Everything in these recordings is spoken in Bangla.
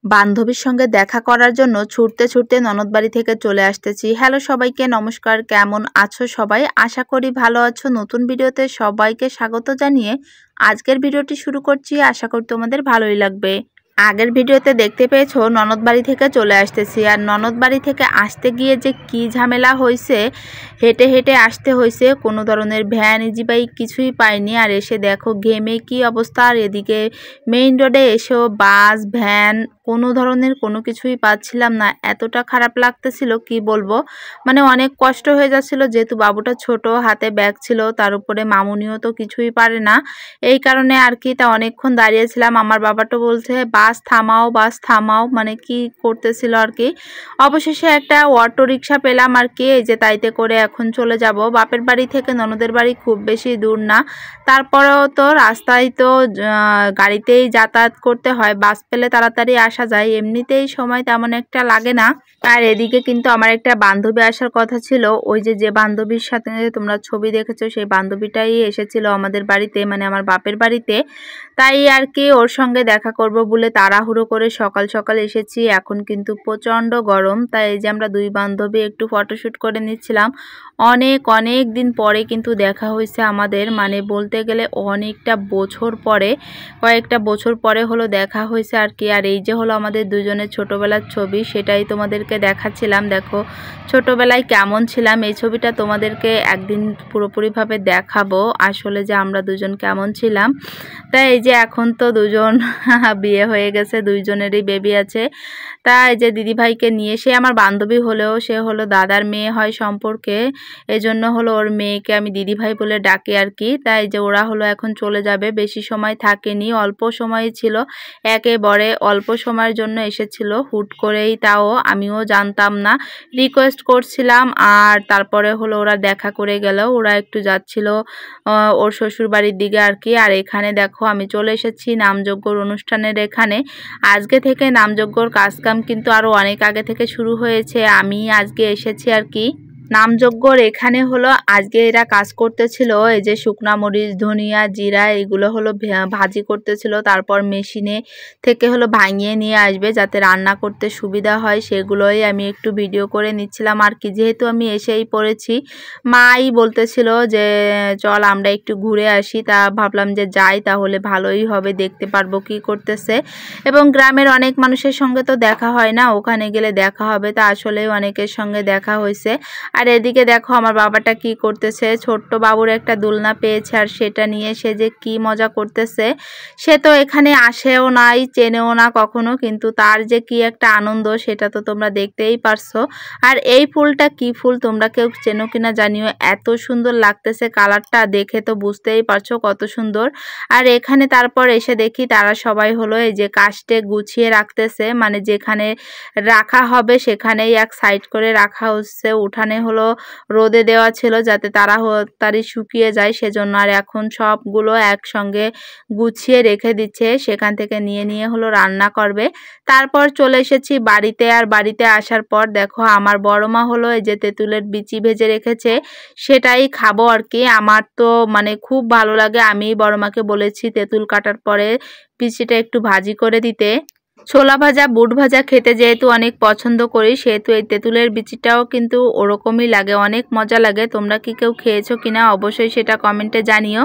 বান্ধবীর সঙ্গে দেখা করার জন্য ছুটতে ছুটতে ননদ বাড়ি থেকে চলে আসতেছি। হ্যালো সবাইকে, নমস্কার। কেমন আছো সবাই? আশা করি ভালো আছো। নতুন ভিডিওতে সবাইকে স্বাগত জানিয়ে আজকের ভিডিওটি শুরু করছি। আশা করি তোমাদের ভালোই লাগবে। আগের ভিডিওতে দেখতে পেয়েছো ননদ বাড়ি থেকে চলে আসতেছি, আর ননদ বাড়ি থেকে আসতে গিয়ে যে কি ঝামেলা হয়েছে, হেঁটে হেঁটে আসতে হয়েছে। কোনো ধরনের ভ্যান ইজি বাইক কিছুই পাইনি। আর এসে দেখো ঘেমে কি অবস্থা। আর এদিকে মেইন রোডে এসেও বাস ভ্যান কোনো ধরনের কোনো কিছুই পাচ্ছিলাম না। এতটা খারাপ লাগতেছিল কি বলবো, মানে অনেক কষ্ট হয়ে যাচ্ছিল। যেহেতু বাবুটা ছোট, হাতে ব্যাগ ছিল, তার উপরে মামুনিও তো কিছুই পারে না। এই কারণে আর কি তা অনেকক্ষণ দাঁড়িয়েছিলাম। আমার বাবাটা বলছে বাস থামাও, বাস থামাও, মানে কি করতেছিল আর কি। অবশেষে একটা অটো রিক্সা পেলাম আর কি। এই যে তাইতে করে এখন চলে যাব। বাপের বাড়ি থেকে ননদের বাড়ি খুব বেশি দূর না, তারপরেও তো রাস্তায় তো গাড়িতেই যাতায়াত করতে হয়। বাস পেলে তাড়াতাড়ি আসা যায়, এমনিতেই সময় তেমন একটা লাগে না। আর এদিকে কিন্তু আমার একটা বান্ধবী আসার কথা ছিল। ওই যে বান্ধবীর সাথে তোমরা ছবি দেখেছো, সেই বান্ধবীটাই এসেছিল আমাদের বাড়িতে, মানে আমার বাপের বাড়িতে। তাই আর কি ওর সঙ্গে দেখা করব বলে তাড়াহুড়ো করে সকাল সকাল এসেছি। এখন কিন্তু প্রচণ্ড গরম, তাই এই যে আমরা দুই বান্ধবী একটু ফটোশ্যুট করে নিচ্ছিলাম। অনেক দিন পরে কিন্তু দেখা হয়েছে আমাদের, মানে বলতে গেলে অনেকটা বছর পরে, কয়েকটা বছর পরে হলো দেখা হয়েছে আর কি। আর এই যে হলো আমাদের দুজনের ছোটবেলার ছবি, সেটাই তোমাদেরকে দেখাচ্ছিলাম। দেখো ছোটবেলায় কেমন ছিলাম, এই ছবিটা তোমাদেরকে একদিন পুরোপুরিভাবে দেখাবো আসলে যে আমরা দুজন কেমন ছিলাম। তাই এই যে এখন তো দুজন বিয়ে হয়ে গেছে, দুইজনেরই বেবি আছে। তা এই যে দিদিভাইকে নিয়ে, সে আমার বান্ধবী হলেও সে হলো দাদার মেয়ে হয় সম্পর্কে, এজন্য হলো ওর মেয়েকে আমি দিদিভাই বলে ডাকি আর কি। তাই যে ওরা হলো এখন চলে যাবে, বেশি সময় থাকেনি, অল্প সময় ছিল, একেবারে অল্প সময়ের জন্য এসেছিল হুট করেই, তাও আমিও জানতাম না, রিকোয়েস্ট করছিলাম। আর তারপরে হলো ওরা দেখা করে গেল, ওরা একটু যাচ্ছিল ওর শ্বশুর বাড়ির দিকে আর কি। আর এখানে দেখো আমি চলে এসেছি নামযজ্ঞর অনুষ্ঠানের এখানে। আজকে থেকে নামযজ্ঞর কাজকাম কিন্তু আরও অনেক আগে থেকে শুরু হয়েছে, আমি আজকে এসেছি আর কি। নামযজ্ঞর এখানে হলো আজকে এরা কাজ করতেছিল। এই যে শুকনা মরিচ, ধনিয়া, জিরা এগুলো হলো ভাজি করতেছিল, তারপর মেশিনে থেকে হলো ভাঙিয়ে নিয়ে আসবে যাতে রান্না করতে সুবিধা হয়, সেগুলোই আমি একটু ভিডিও করে নিচ্ছিলাম আর কি। যেহেতু আমি এসেই পড়েছি, মাই বলতেছিল যে চল আমরা একটু ঘুরে আসি, তা ভাবলাম যে যাই, তাহলে ভালোই হবে, দেখতে পারবো কি করতেছে। এবং গ্রামের অনেক মানুষের সঙ্গে তো দেখা হয় না, ওখানে গেলে দেখা হবে। তা আসলে অনেকের সঙ্গে দেখা হয়েছে। আর এদিকে দেখো আমার বাবাটা কি করতেছে, ছোট্ট বাবুর একটা দোলনা পেয়েছে, আর সেটা নিয়ে সে যে কি মজা করতেছে। সে তো এখানে আসেও নাই, চেনেও না কখনো, কিন্তু তার যে কি একটা আনন্দ সেটা তো তোমরা দেখতেই পারছো। আর এই ফুলটা কি ফুল তোমরা কেউ চেনো কিনা জানিও, এত সুন্দর লাগতেছে, কালারটা দেখে তো বুঝতেই পারছো কত সুন্দর। আর এখানে তারপর এসে দেখি তারা সবাই হলো এই যে কাস্টে গুছিয়ে রাখতেছে, মানে যেখানে রাখা হবে সেখানেই এক সাইড করে রাখা হচ্ছে। উঠানে হলো রোদে দেওয়া ছিল যাতে তাড়াতাড়ি শুকিয়ে যায়, সেজন্য। আর এখন সবগুলো একসঙ্গে গুছিয়ে রেখে দিচ্ছে, সেখান থেকে নিয়ে হলো রান্না করবে। তারপর চলে এসেছি বাড়িতে। আর বাড়িতে আসার পর দেখো আমার বড় মা হলো এই যে তেঁতুলের বিচি ভেজে রেখেছে, সেটাই খাবো আর কি। আমার তো মানে খুব ভালো লাগে, আমি বড় মাকে বলেছি তেঁতুল কাটার পরে বিচিটা একটু ভাজি করে দিতে। ছোলা ভাজা, বুট ভাজা খেতে যেহেতু অনেক পছন্দ করি, সেহেতু এই তেঁতুলের বিচিটাও কিন্তু ওরকমই লাগে, অনেক মজা লাগে। তোমরা কি কেউ খেয়েছো কিনা অবশ্যই সেটা কমেন্টে জানিও।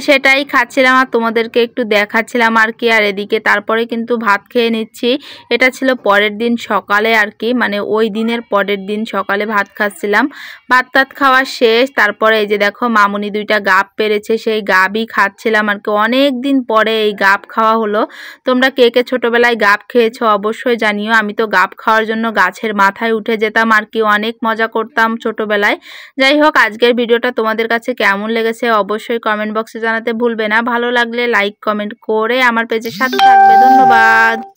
সেটাই খাচ্ছিলাম আর তোমাদেরকে একটু দেখাচ্ছিলাম আর কি। আর এদিকে তারপরে কিন্তু ভাত খেয়ে নিচ্ছি। এটা ছিল পরের দিন সকালে আর কি, মানে ওই দিনের পরের দিন সকালে ভাত খাচ্ছিলাম। ভাত টাত খাওয়া শেষ, তারপরে এই যে দেখো মামুনি দুইটা গাব পেরেছে, সেই গাবই খাচ্ছিলাম আর কি। অনেক দিন পরে এই গাব খাওয়া হলো। তোমরা কে কে ছোটবেলায় গাব খেয়েছো অবশ্যই জানিও। আমি তো গাব খাওয়ার জন্য গাছের মাথায় উঠে যেতাম আর কি, অনেক মজা করতাম ছোটবেলায়। যাই হোক, আজকের ভিডিওটা তোমাদের কাছে কেমন লেগেছে অবশ্যই কমেন্ট বক্সে জানাতে ভুলবে না। ভালো লাগলে লাইক কমেন্ট করে আমার পেজের সাথে থাকবে। ধন্যবাদ।